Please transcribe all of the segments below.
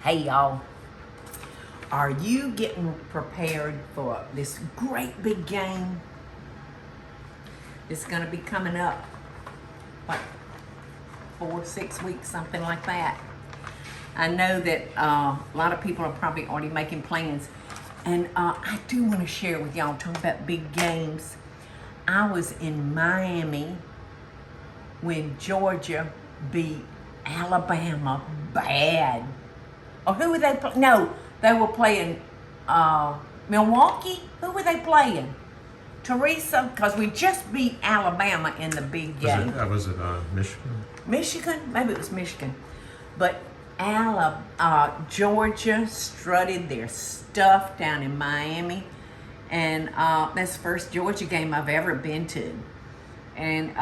Hey y'all, are you getting prepared for this great big game? It's gonna be coming up like 4-6 weeks, something like that. I know that a lot of people are probably already making plans, and I do want to share with y'all, talking about big games. I was in Miami when Georgia beat Alabama bad. Or who were they playing? No, they were playing Milwaukee. Who were they playing? Teresa, because we just beat Alabama in the big game. Was it Michigan? Michigan? Maybe it was Michigan. But Georgia strutted their stuff down in Miami. And that's the first Georgia game I've ever been to. And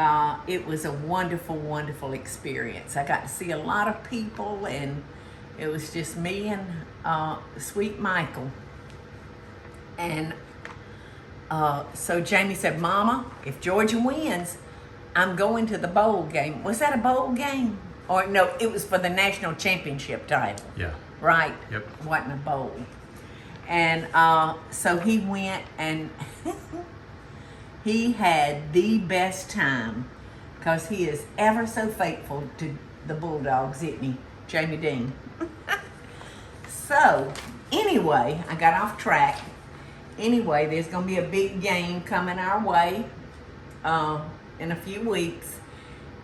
it was a wonderful, wonderful experience. I got to see a lot of people, and it was just me and sweet Michael. And so Jamie said, Mama, if Georgia wins, I'm going to the bowl game. Was that a bowl game? Or no, it was for the national championship title. Yeah. Right? Yep. It wasn't a bowl. And so he went, and he had the best time, because he is ever so faithful to the Bulldogs, isn't he, Jamie Deen? So, anyway, I got off track. Anyway, there's going to be a big game coming our way in a few weeks.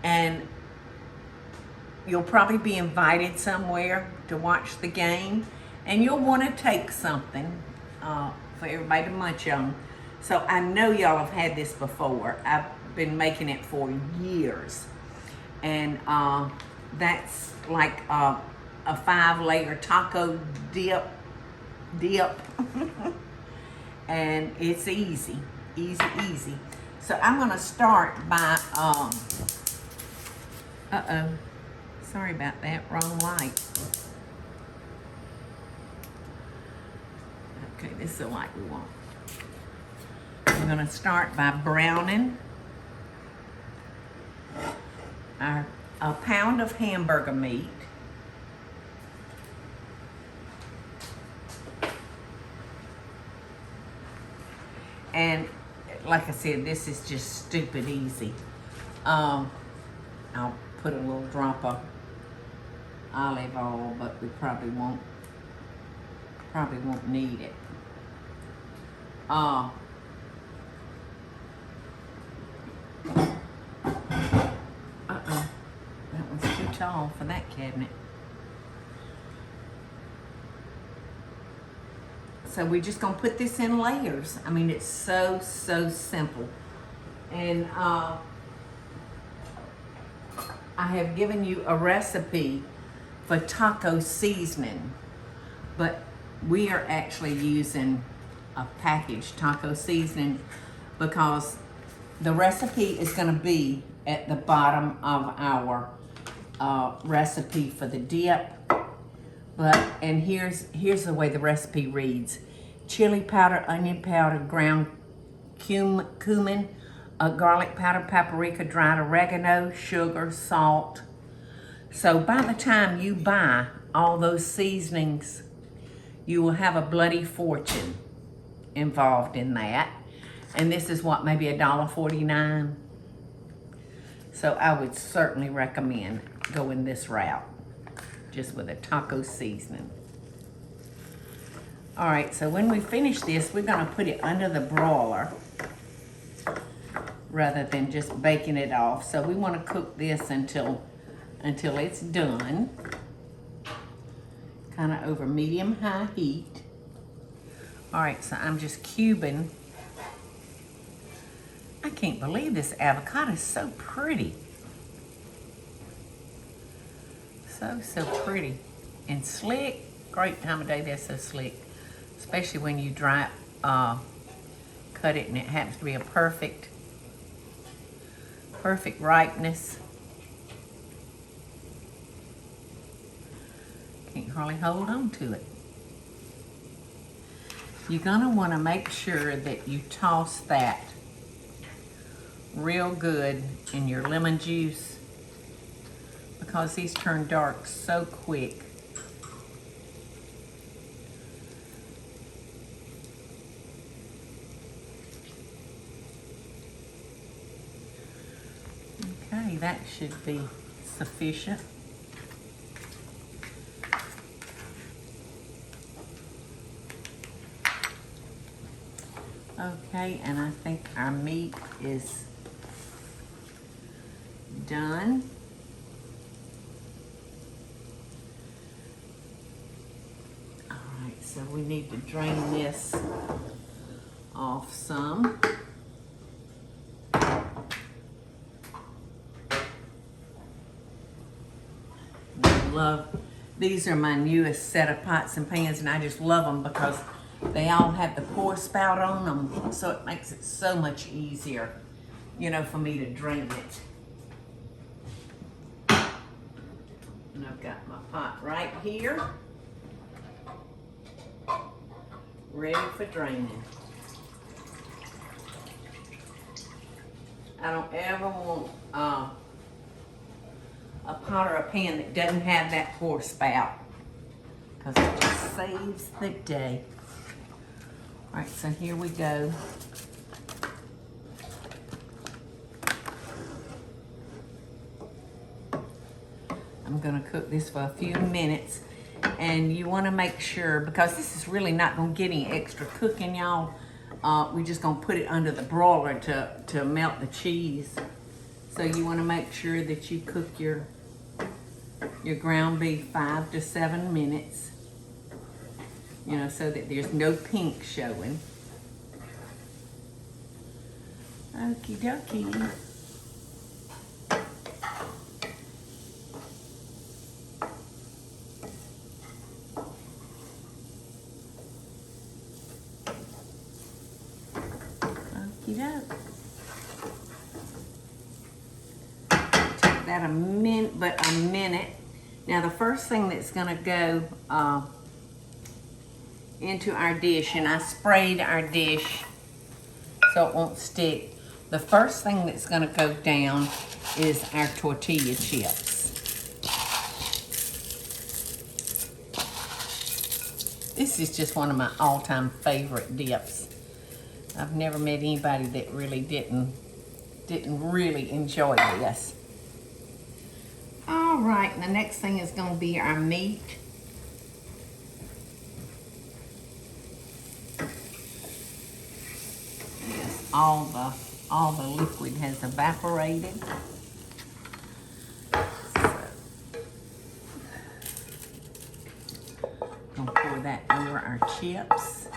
And you'll probably be invited somewhere to watch the game. And you'll want to take something for everybody to munch on. So I know y'all have had this before. I've been making it for years. And that's like a 5-layer taco dip. And it's easy. So I'm gonna start by, sorry about that, wrong light. Okay, this is the light we want. I'm gonna start by browning a pound of hamburger meat. And like I said, this is just stupid easy. I'll put a little drop of olive oil, but we probably won't need it. That one's too tall for that cabinet. So we're just gonna put this in layers. I mean, it's so simple. And I have given you a recipe for taco seasoning, but we are actually using a packaged taco seasoning because the recipe is gonna be at the bottom of our recipe for the dip. And here's the way the recipe reads: chili powder, onion powder, ground cumin, garlic powder, paprika, dried oregano, sugar, salt. So by the time you buy all those seasonings, you will have a bloody fortune involved in that. And this is what, maybe $1.49? So I would certainly recommend going this route, just with a taco seasoning. All right, so when we finish this, we're gonna put it under the broiler rather than just baking it off. So we wanna cook this until it's done, kinda over medium-high heat. All right, so I'm just cubing. I can't believe this avocado is so pretty. So pretty and slick. Great time of day, they're so slick. Especially when you cut it and it happens to be a perfect ripeness. Can't hardly hold on to it. You're gonna wanna make sure that you toss that real good in your lemon juice, because these turn dark so quick. that should be sufficient. Okay, and I think our meat is done. All right, so we need to drain this off some. These are my newest set of pots and pans, and I just love them because they all have the pour spout on them, so it makes it so much easier, you know, for me to drain it. And I've got my pot right here, ready for draining. I don't ever want a pot or a pan that doesn't have that pour spout, because it just saves the day. All right, so here we go. I'm gonna cook this for a few minutes, and you wanna make sure, because this is really not gonna get any extra cooking, y'all. We're just gonna put it under the broiler to melt the cheese. So you wanna make sure that you cook your ground beef 5 to 7 minutes, you know, so that there's no pink showing. Okie dokie. Okie doke. Take that a minute. Now the first thing that's gonna go into our dish, and I sprayed our dish so it won't stick. The first thing that's gonna go down is our tortilla chips. This is just one of my all-time favorite dips. I've never met anybody that really didn't really enjoy this. All right, and the next thing is gonna be our meat. Yes, all the liquid has evaporated. So, gonna pour that over our chips.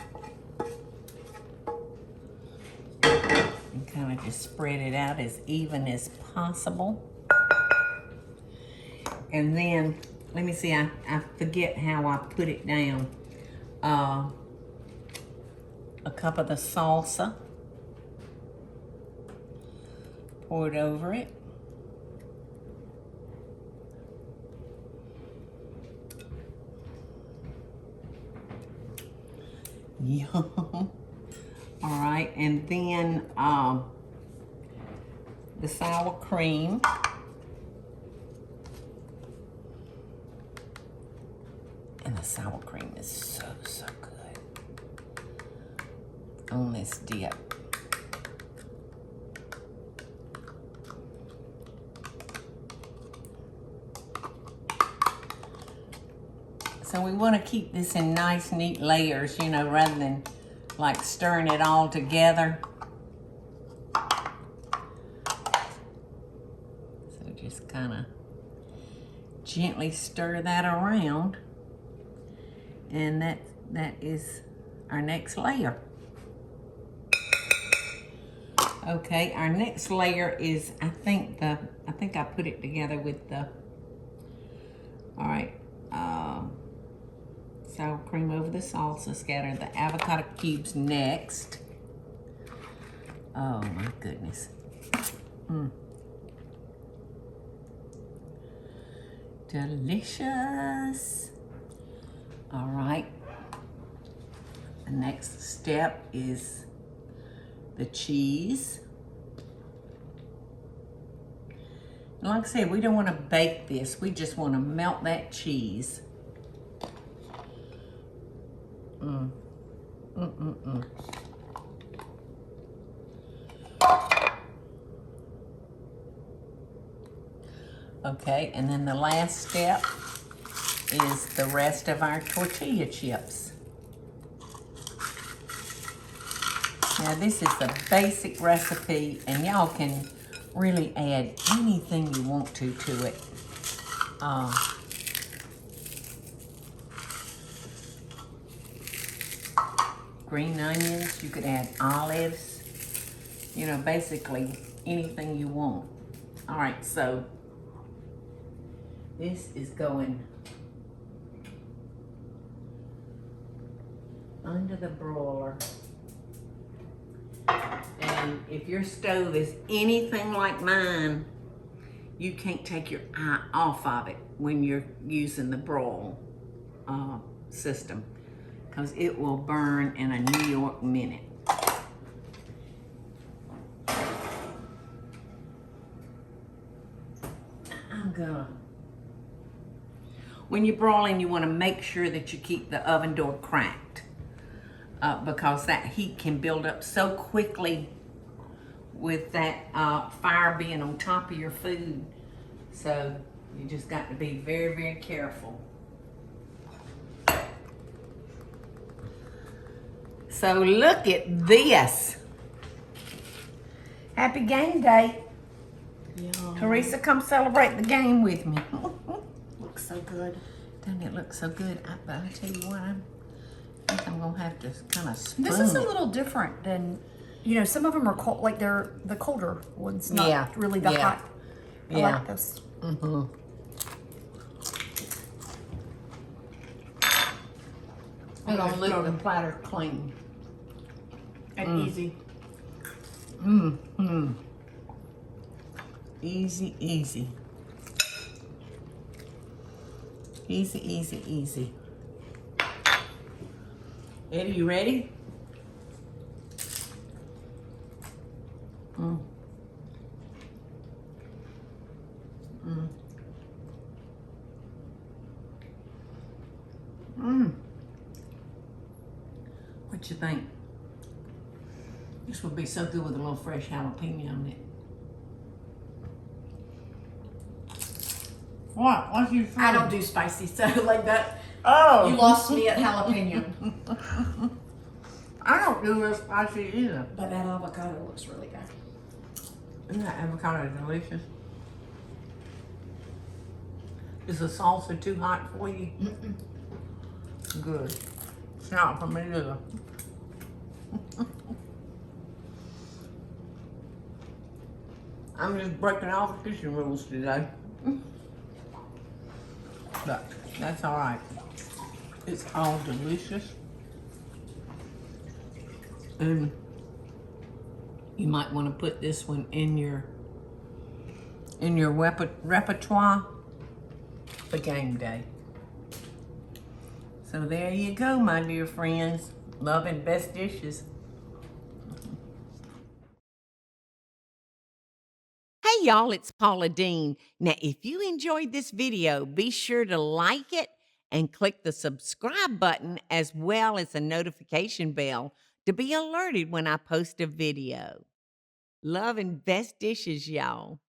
And kind of just spread it out as even as possible. And then, let me see, I forget how I put it down. A cup of the salsa. Pour it over it. Yum. All right, and then the sour cream. And the sour cream is so, so good on this dip. So we want to keep this in nice, neat layers, you know, rather than like stirring it all together. So just kind of gently stir that around. And that is our next layer. Okay, our next layer is, I think I put it together with the, all right, sour cream over the salsa, scatter the avocado cubes next. Oh my goodness. Delicious. All right. The next step is the cheese. And like I said, we don't want to bake this. We just want to melt that cheese. Okay, and then the last step is the rest of our tortilla chips. Now this is the basic recipe, and y'all can really add anything you want to it. Green onions, you could add olives, you know, basically anything you want. All right, so this is going under the broiler. And if your stove is anything like mine, you can't take your eye off of it when you're using the broil system, because it will burn in a New York minute. When you're broiling, you want to make sure that you keep the oven door cracked, because that heat can build up so quickly with that fire being on top of your food. So you just got to be very, very careful. So look at this. Happy game day. Yum. Teresa, come celebrate the game with me. Looks so good. Doesn't it look so good? But I tell you what, I think I'm gonna have to kind of spoon This is a it. little different than, you know, some of them are cold, like they're the colder ones, not really the hot. I like this. Mm-hmm. I'm gonna lick the platter clean. And easy. Mm-hmm. Easy, easy. Easy, easy, easy. Eddie, you ready? Mm. Mm. Mm. What you think? This would be so good with a little fresh jalapeno on it. What? What's your favorite? I don't do spicy, so like that. Oh! You lost me at jalapeno. I don't do real spicy either. But that avocado looks really good. Isn't that avocado delicious? Is the salsa too hot for you? Mm-mm. Good. It's not for me either. I'm just breaking all the kitchen rules today. But that's all right. It's all delicious. And you might want to put this one in your repertoire for game day. So there you go, my dear friends. Love and best dishes. Hey y'all, it's Paula Deen. Now, if you enjoyed this video, be sure to like it and click the subscribe button as well as the notification bell to be alerted when I post a video. Love and best dishes, y'all.